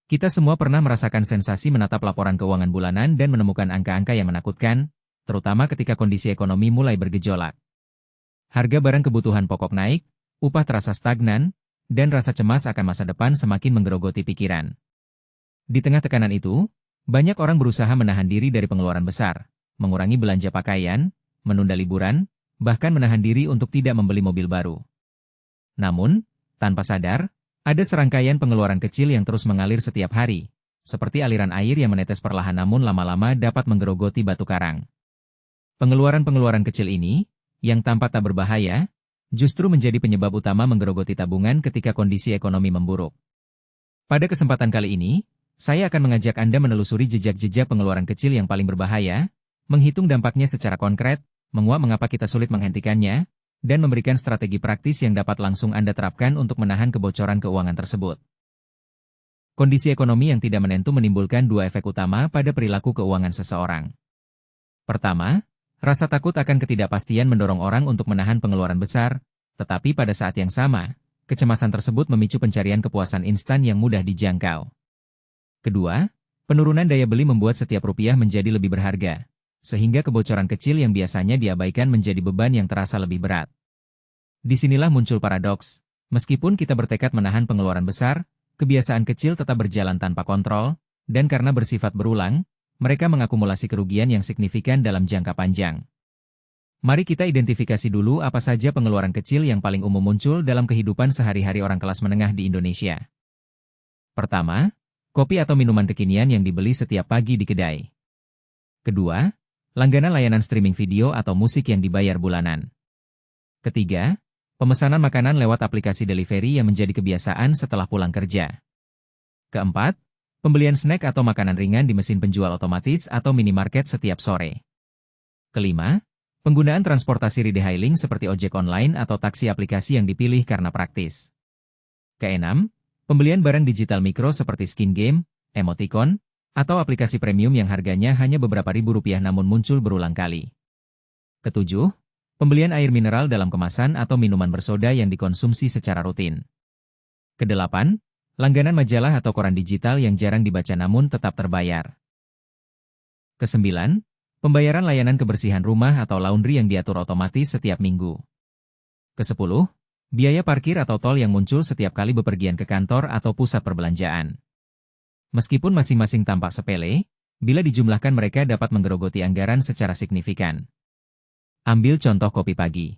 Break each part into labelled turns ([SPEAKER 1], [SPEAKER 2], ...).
[SPEAKER 1] Kita semua pernah merasakan sensasi menatap laporan keuangan bulanan dan menemukan angka-angka yang menakutkan, terutama ketika kondisi ekonomi mulai bergejolak. Harga barang kebutuhan pokok naik, upah terasa stagnan, dan rasa cemas akan masa depan semakin menggerogoti pikiran. Di tengah tekanan itu, banyak orang berusaha menahan diri dari pengeluaran besar, mengurangi belanja pakaian, menunda liburan, bahkan menahan diri untuk tidak membeli mobil baru. Namun, tanpa sadar, ada serangkaian pengeluaran kecil yang terus mengalir setiap hari, seperti aliran air yang menetes perlahan namun lama-lama dapat menggerogoti batu karang. Pengeluaran-pengeluaran kecil ini, yang tampak tak berbahaya, justru menjadi penyebab utama menggerogoti tabungan ketika kondisi ekonomi memburuk. Pada kesempatan kali ini, saya akan mengajak Anda menelusuri jejak-jejak pengeluaran kecil yang paling berbahaya, menghitung dampaknya secara konkret, menguak mengapa kita sulit menghentikannya, dan memberikan strategi praktis yang dapat langsung Anda terapkan untuk menahan kebocoran keuangan tersebut. Kondisi ekonomi yang tidak menentu menimbulkan dua efek utama pada perilaku keuangan seseorang. Pertama, rasa takut akan ketidakpastian mendorong orang untuk menahan pengeluaran besar, tetapi pada saat yang sama, kecemasan tersebut memicu pencarian kepuasan instan yang mudah dijangkau. Kedua, penurunan daya beli membuat setiap rupiah menjadi lebih berharga, sehingga kebocoran kecil yang biasanya diabaikan menjadi beban yang terasa lebih berat. Disinilah muncul paradoks, meskipun kita bertekad menahan pengeluaran besar, kebiasaan kecil tetap berjalan tanpa kontrol, dan karena bersifat berulang, mereka mengakumulasi kerugian yang signifikan dalam jangka panjang. Mari kita identifikasi dulu apa saja pengeluaran kecil yang paling umum muncul dalam kehidupan sehari-hari orang kelas menengah di Indonesia. Pertama, kopi atau minuman kekinian yang dibeli setiap pagi di kedai. Kedua, langganan layanan streaming video atau musik yang dibayar bulanan. Ketiga, pemesanan makanan lewat aplikasi delivery yang menjadi kebiasaan setelah pulang kerja. Keempat, pembelian snack atau makanan ringan di mesin penjual otomatis atau minimarket setiap sore. Kelima, penggunaan transportasi ride-hailing seperti ojek online atau taksi aplikasi yang dipilih karena praktis. Keenam, pembelian barang digital mikro seperti skin game, emoticon, atau aplikasi premium yang harganya hanya beberapa ribu rupiah namun muncul berulang kali. Ketujuh, pembelian air mineral dalam kemasan atau minuman bersoda yang dikonsumsi secara rutin. Kedelapan, langganan majalah atau koran digital yang jarang dibaca namun tetap terbayar. Kesembilan, pembayaran layanan kebersihan rumah atau laundry yang diatur otomatis setiap minggu. Kesepuluh, biaya parkir atau tol yang muncul setiap kali bepergian ke kantor atau pusat perbelanjaan. Meskipun masing-masing tampak sepele, bila dijumlahkan mereka dapat menggerogoti anggaran secara signifikan. Ambil contoh kopi pagi.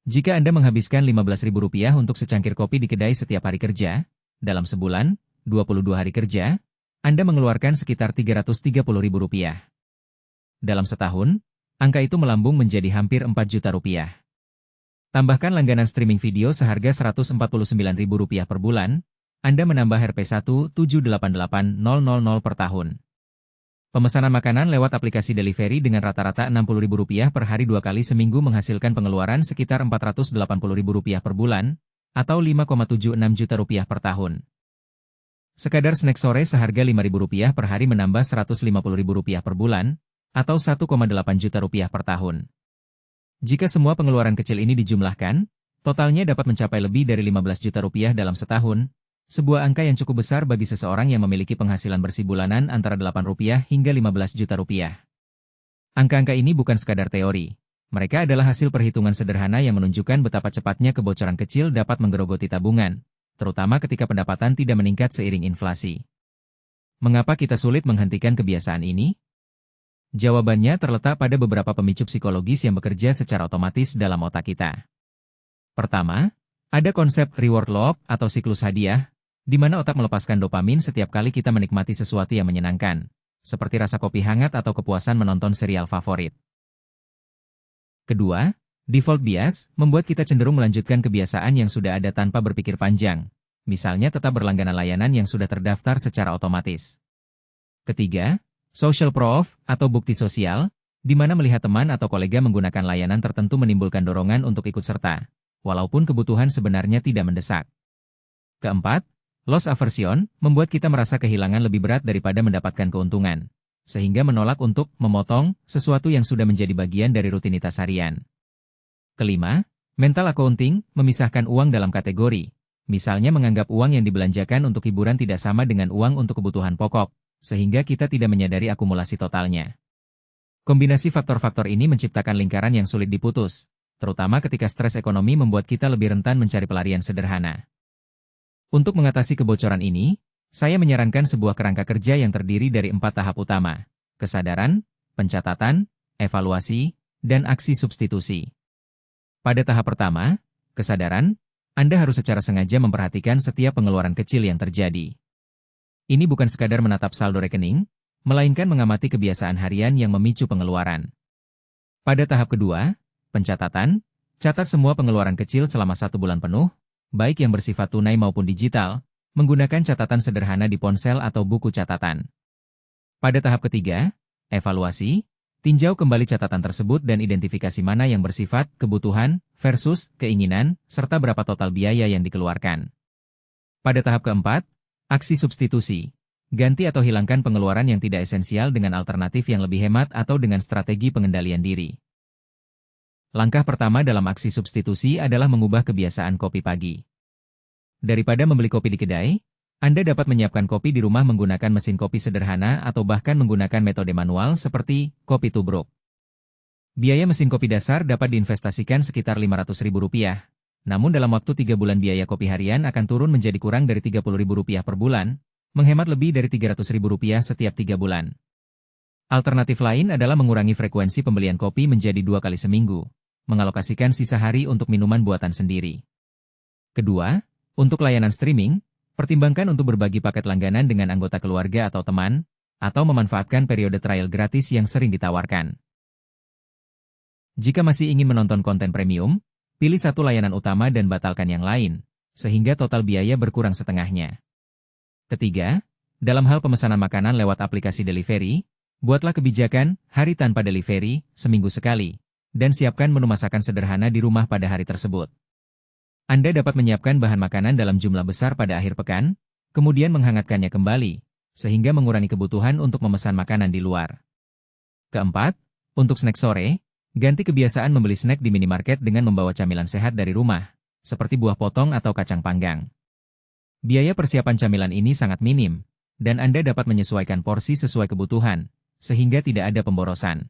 [SPEAKER 1] Jika Anda menghabiskan Rp15.000 untuk secangkir kopi di kedai setiap hari kerja, dalam sebulan, 22 hari kerja, Anda mengeluarkan sekitar Rp330.000. Dalam setahun, angka itu melambung menjadi hampir Rp4 juta. Tambahkan langganan streaming video seharga Rp149.000 per bulan, Anda menambah Rp1.788.000 per tahun. Pemesanan makanan lewat aplikasi delivery dengan rata-rata Rp60.000 per hari 2 kali seminggu menghasilkan pengeluaran sekitar Rp480.000 per bulan, atau Rp5,76 juta per tahun. Sekadar snack sore seharga Rp5.000 per hari menambah Rp150.000 per bulan, atau Rp1,8 juta per tahun. Jika semua pengeluaran kecil ini dijumlahkan, totalnya dapat mencapai lebih dari Rp15 juta dalam setahun, sebuah angka yang cukup besar bagi seseorang yang memiliki penghasilan bersih bulanan antara Rp8 hingga Rp15 juta. Angka-angka ini bukan sekadar teori. Mereka adalah hasil perhitungan sederhana yang menunjukkan betapa cepatnya kebocoran kecil dapat menggerogoti tabungan, terutama ketika pendapatan tidak meningkat seiring inflasi. Mengapa kita sulit menghentikan kebiasaan ini? Jawabannya terletak pada beberapa pemicu psikologis yang bekerja secara otomatis dalam otak kita. Pertama, ada konsep reward loop atau siklus hadiah, di mana otak melepaskan dopamin setiap kali kita menikmati sesuatu yang menyenangkan, seperti rasa kopi hangat atau kepuasan menonton serial favorit. Kedua, default bias membuat kita cenderung melanjutkan kebiasaan yang sudah ada tanpa berpikir panjang, misalnya tetap berlangganan layanan yang sudah terdaftar secara otomatis. Ketiga, social proof atau bukti sosial, di mana melihat teman atau kolega menggunakan layanan tertentu menimbulkan dorongan untuk ikut serta, walaupun kebutuhan sebenarnya tidak mendesak. Keempat, loss aversion membuat kita merasa kehilangan lebih berat daripada mendapatkan keuntungan, sehingga menolak untuk memotong sesuatu yang sudah menjadi bagian dari rutinitas harian. Kelima, mental accounting memisahkan uang dalam kategori, Misalnya menganggap uang yang dibelanjakan untuk hiburan tidak sama dengan uang untuk kebutuhan pokok, sehingga kita tidak menyadari akumulasi totalnya. Kombinasi faktor-faktor ini menciptakan lingkaran yang sulit diputus, terutama ketika stres ekonomi membuat kita lebih rentan mencari pelarian sederhana. Untuk mengatasi kebocoran ini, saya menyarankan sebuah kerangka kerja yang terdiri dari 4 tahap utama: kesadaran, pencatatan, evaluasi, dan aksi substitusi. Pada tahap pertama, kesadaran, Anda harus secara sengaja memperhatikan setiap pengeluaran kecil yang terjadi. Ini bukan sekadar menatap saldo rekening, melainkan mengamati kebiasaan harian yang memicu pengeluaran. Pada tahap kedua, pencatatan, catat semua pengeluaran kecil selama 1 bulan penuh, baik yang bersifat tunai maupun digital, menggunakan catatan sederhana di ponsel atau buku catatan. Pada tahap ketiga, evaluasi, tinjau kembali catatan tersebut dan identifikasi mana yang bersifat kebutuhan versus keinginan, serta berapa total biaya yang dikeluarkan. Pada tahap keempat, aksi substitusi. Ganti atau hilangkan pengeluaran yang tidak esensial dengan alternatif yang lebih hemat atau dengan strategi pengendalian diri. Langkah pertama dalam aksi substitusi adalah mengubah kebiasaan kopi pagi. Daripada membeli kopi di kedai, Anda dapat menyiapkan kopi di rumah menggunakan mesin kopi sederhana atau bahkan menggunakan metode manual seperti kopi tubruk. Biaya mesin kopi dasar dapat diinvestasikan sekitar Rp500.000, namun dalam waktu 3 bulan biaya kopi harian akan turun menjadi kurang dari Rp30.000 per bulan, menghemat lebih dari Rp300.000 setiap 3 bulan. Alternatif lain adalah mengurangi frekuensi pembelian kopi menjadi 2 kali seminggu, mengalokasikan sisa hari untuk minuman buatan sendiri. Kedua, untuk layanan streaming, pertimbangkan untuk berbagi paket langganan dengan anggota keluarga atau teman, atau memanfaatkan periode trial gratis yang sering ditawarkan. Jika masih ingin menonton konten premium, pilih satu layanan utama dan batalkan yang lain, sehingga total biaya berkurang setengahnya. Ketiga, dalam hal pemesanan makanan lewat aplikasi delivery, buatlah kebijakan hari tanpa delivery seminggu sekali, dan siapkan menu masakan sederhana di rumah pada hari tersebut. Anda dapat menyiapkan bahan makanan dalam jumlah besar pada akhir pekan, kemudian menghangatkannya kembali, sehingga mengurangi kebutuhan untuk memesan makanan di luar. Keempat, untuk snack sore, ganti kebiasaan membeli snack di minimarket dengan membawa camilan sehat dari rumah, seperti buah potong atau kacang panggang. Biaya persiapan camilan ini sangat minim, dan Anda dapat menyesuaikan porsi sesuai kebutuhan, sehingga tidak ada pemborosan.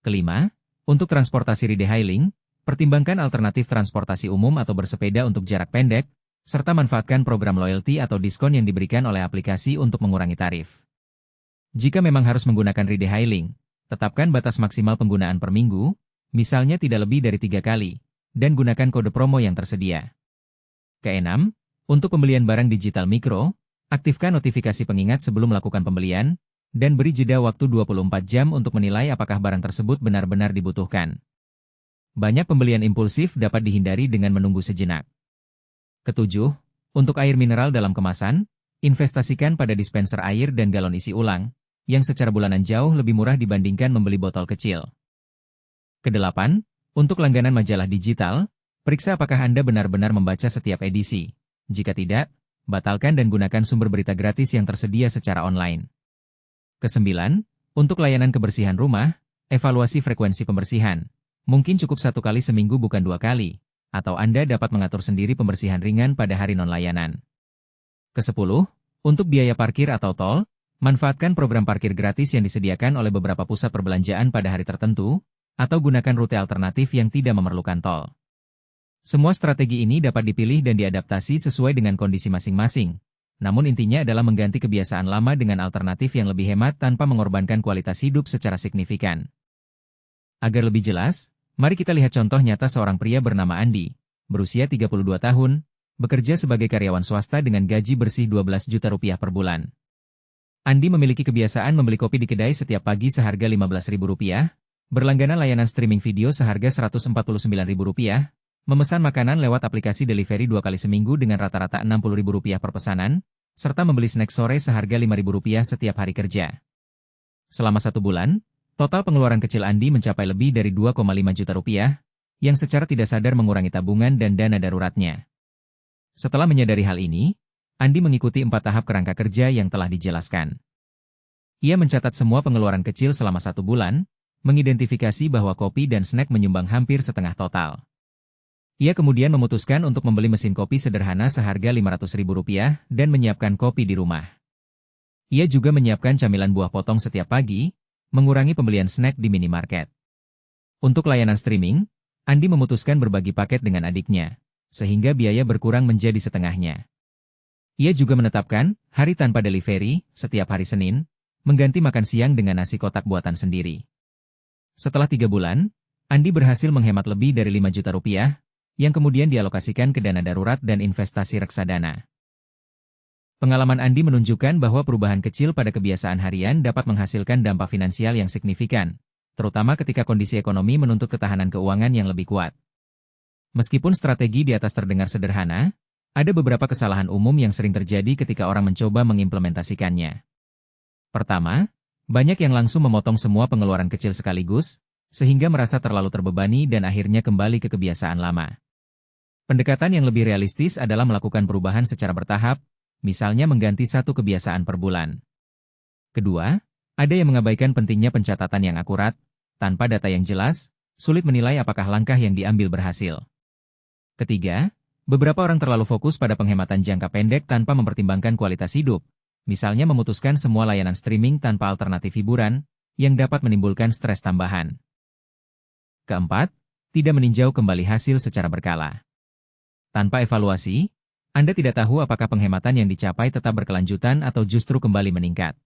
[SPEAKER 1] Kelima, untuk transportasi ride-hailing, pertimbangkan alternatif transportasi umum atau bersepeda untuk jarak pendek, serta manfaatkan program loyalty atau diskon yang diberikan oleh aplikasi untuk mengurangi tarif. Jika memang harus menggunakan ride-hailing, tetapkan batas maksimal penggunaan per minggu, misalnya tidak lebih dari 3 kali, dan gunakan kode promo yang tersedia. Keenam, untuk pembelian barang digital mikro, aktifkan notifikasi pengingat sebelum melakukan pembelian, dan beri jeda waktu 24 jam untuk menilai apakah barang tersebut benar-benar dibutuhkan. Banyak pembelian impulsif dapat dihindari dengan menunggu sejenak. Ketujuh, untuk air mineral dalam kemasan, investasikan pada dispenser air dan galon isi ulang, yang secara bulanan jauh lebih murah dibandingkan membeli botol kecil. Kedelapan, untuk langganan majalah digital, periksa apakah Anda benar-benar membaca setiap edisi. Jika tidak, batalkan dan gunakan sumber berita gratis yang tersedia secara online. Kesembilan, untuk layanan kebersihan rumah, evaluasi frekuensi pembersihan. Mungkin cukup 1 kali seminggu bukan 2 kali, atau Anda dapat mengatur sendiri pembersihan ringan pada hari non-layanan. Kesepuluh, untuk biaya parkir atau tol, manfaatkan program parkir gratis yang disediakan oleh beberapa pusat perbelanjaan pada hari tertentu, atau gunakan rute alternatif yang tidak memerlukan tol. Semua strategi ini dapat dipilih dan diadaptasi sesuai dengan kondisi masing-masing, namun intinya adalah mengganti kebiasaan lama dengan alternatif yang lebih hemat tanpa mengorbankan kualitas hidup secara signifikan. Agar lebih jelas, mari kita lihat contoh nyata seorang pria bernama Andi, berusia 32 tahun, bekerja sebagai karyawan swasta dengan gaji bersih Rp12 juta per bulan. Andi memiliki kebiasaan membeli kopi di kedai setiap pagi seharga Rp15.000, berlangganan layanan streaming video seharga Rp149.000, memesan makanan lewat aplikasi delivery 2 kali seminggu dengan rata-rata Rp60.000 per pesanan, serta membeli snack sore seharga Rp5.000 setiap hari kerja. Selama 1 bulan, total pengeluaran kecil Andi mencapai lebih dari Rp2,5 juta, yang secara tidak sadar mengurangi tabungan dan dana daruratnya. Setelah menyadari hal ini, Andi mengikuti 4 tahap kerangka kerja yang telah dijelaskan. Ia mencatat semua pengeluaran kecil selama 1 bulan, mengidentifikasi bahwa kopi dan snack menyumbang hampir setengah total. Ia kemudian memutuskan untuk membeli mesin kopi sederhana seharga Rp500.000 dan menyiapkan kopi di rumah. Ia juga menyiapkan camilan buah potong setiap pagi, mengurangi pembelian snack di minimarket. Untuk layanan streaming, Andi memutuskan berbagi paket dengan adiknya, sehingga biaya berkurang menjadi setengahnya. Ia juga menetapkan hari tanpa delivery setiap hari Senin, mengganti makan siang dengan nasi kotak buatan sendiri. Setelah 3 bulan, Andi berhasil menghemat lebih dari Rp5 juta, yang kemudian dialokasikan ke dana darurat dan investasi reksadana. Pengalaman Andi menunjukkan bahwa perubahan kecil pada kebiasaan harian dapat menghasilkan dampak finansial yang signifikan, terutama ketika kondisi ekonomi menuntut ketahanan keuangan yang lebih kuat. Meskipun strategi di atas terdengar sederhana, ada beberapa kesalahan umum yang sering terjadi ketika orang mencoba mengimplementasikannya. Pertama, banyak yang langsung memotong semua pengeluaran kecil sekaligus, sehingga merasa terlalu terbebani dan akhirnya kembali ke kebiasaan lama. Pendekatan yang lebih realistis adalah melakukan perubahan secara bertahap, misalnya mengganti satu kebiasaan per bulan. Kedua, ada yang mengabaikan pentingnya pencatatan yang akurat. Tanpa data yang jelas, sulit menilai apakah langkah yang diambil berhasil. Ketiga, beberapa orang terlalu fokus pada penghematan jangka pendek tanpa mempertimbangkan kualitas hidup, misalnya memutuskan semua layanan streaming tanpa alternatif hiburan, yang dapat menimbulkan stres tambahan. Keempat, tidak meninjau kembali hasil secara berkala. Tanpa evaluasi, Anda tidak tahu apakah penghematan yang dicapai tetap berkelanjutan atau justru kembali meningkat.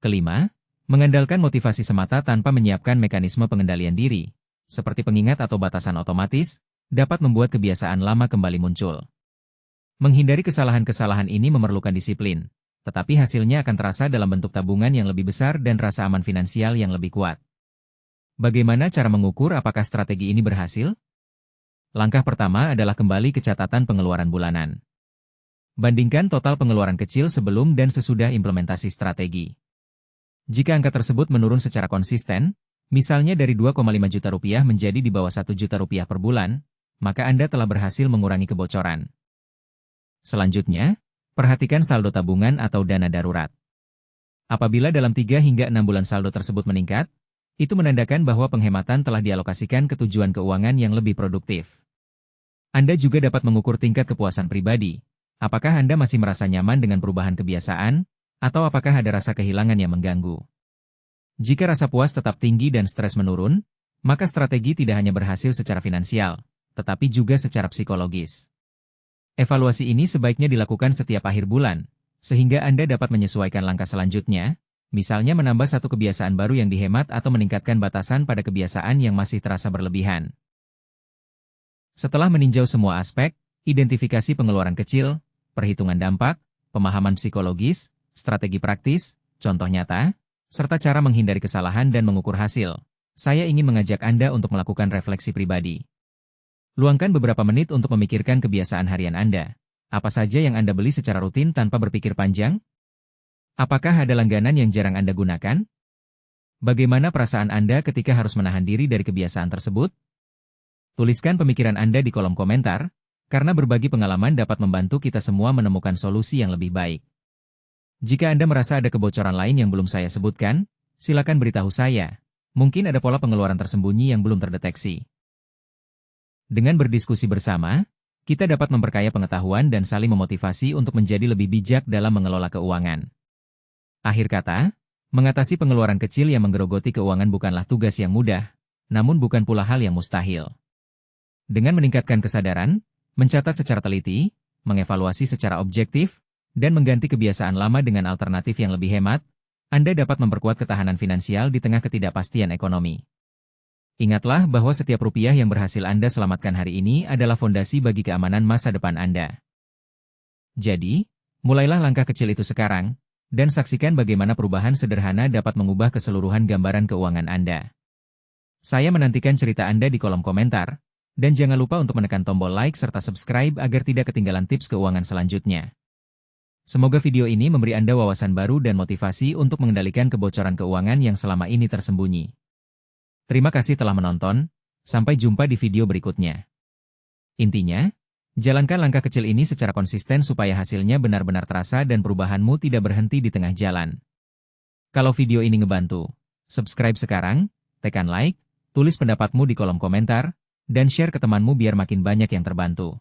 [SPEAKER 1] Kelima, mengandalkan motivasi semata tanpa menyiapkan mekanisme pengendalian diri, seperti pengingat atau batasan otomatis, dapat membuat kebiasaan lama kembali muncul. Menghindari kesalahan-kesalahan ini memerlukan disiplin, tetapi hasilnya akan terasa dalam bentuk tabungan yang lebih besar dan rasa aman finansial yang lebih kuat. Bagaimana cara mengukur apakah strategi ini berhasil? Langkah pertama adalah kembali ke catatan pengeluaran bulanan. Bandingkan total pengeluaran kecil sebelum dan sesudah implementasi strategi. Jika angka tersebut menurun secara konsisten, misalnya dari Rp2,5 juta menjadi di bawah Rp1 juta per bulan, maka Anda telah berhasil mengurangi kebocoran. Selanjutnya, perhatikan saldo tabungan atau dana darurat. Apabila dalam 3 hingga 6 bulan saldo tersebut meningkat, itu menandakan bahwa penghematan telah dialokasikan ke tujuan keuangan yang lebih produktif. Anda juga dapat mengukur tingkat kepuasan pribadi. Apakah Anda masih merasa nyaman dengan perubahan kebiasaan, atau apakah ada rasa kehilangan yang mengganggu? Jika rasa puas tetap tinggi dan stres menurun, maka strategi tidak hanya berhasil secara finansial, tetapi juga secara psikologis. Evaluasi ini sebaiknya dilakukan setiap akhir bulan, sehingga Anda dapat menyesuaikan langkah selanjutnya, misalnya menambah satu kebiasaan baru yang dihemat atau meningkatkan batasan pada kebiasaan yang masih terasa berlebihan. Setelah meninjau semua aspek, identifikasi pengeluaran kecil, perhitungan dampak, pemahaman psikologis, strategi praktis, contoh nyata, serta cara menghindari kesalahan dan mengukur hasil, saya ingin mengajak Anda untuk melakukan refleksi pribadi. Luangkan beberapa menit untuk memikirkan kebiasaan harian Anda. Apa saja yang Anda beli secara rutin tanpa berpikir panjang? Apakah ada langganan yang jarang Anda gunakan? Bagaimana perasaan Anda ketika harus menahan diri dari kebiasaan tersebut? Tuliskan pemikiran Anda di kolom komentar, karena berbagi pengalaman dapat membantu kita semua menemukan solusi yang lebih baik. Jika Anda merasa ada kebocoran lain yang belum saya sebutkan, silakan beritahu saya. Mungkin ada pola pengeluaran tersembunyi yang belum terdeteksi. Dengan berdiskusi bersama, kita dapat memperkaya pengetahuan dan saling memotivasi untuk menjadi lebih bijak dalam mengelola keuangan. Akhir kata, mengatasi pengeluaran kecil yang menggerogoti keuangan bukanlah tugas yang mudah, namun bukan pula hal yang mustahil. Dengan meningkatkan kesadaran, mencatat secara teliti, mengevaluasi secara objektif, dan mengganti kebiasaan lama dengan alternatif yang lebih hemat, Anda dapat memperkuat ketahanan finansial di tengah ketidakpastian ekonomi. Ingatlah bahwa setiap rupiah yang berhasil Anda selamatkan hari ini adalah fondasi bagi keamanan masa depan Anda. Jadi, mulailah langkah kecil itu sekarang, dan saksikan bagaimana perubahan sederhana dapat mengubah keseluruhan gambaran keuangan Anda. Saya menantikan cerita Anda di kolom komentar, dan jangan lupa untuk menekan tombol like serta subscribe agar tidak ketinggalan tips keuangan selanjutnya. Semoga video ini memberi Anda wawasan baru dan motivasi untuk mengendalikan kebocoran keuangan yang selama ini tersembunyi. Terima kasih telah menonton, sampai jumpa di video berikutnya. Intinya, jalankan langkah kecil ini secara konsisten supaya hasilnya benar-benar terasa dan perubahanmu tidak berhenti di tengah jalan. Kalau video ini ngebantu, subscribe sekarang, tekan like, tulis pendapatmu di kolom komentar, Dan share ke temanmu biar makin banyak yang terbantu.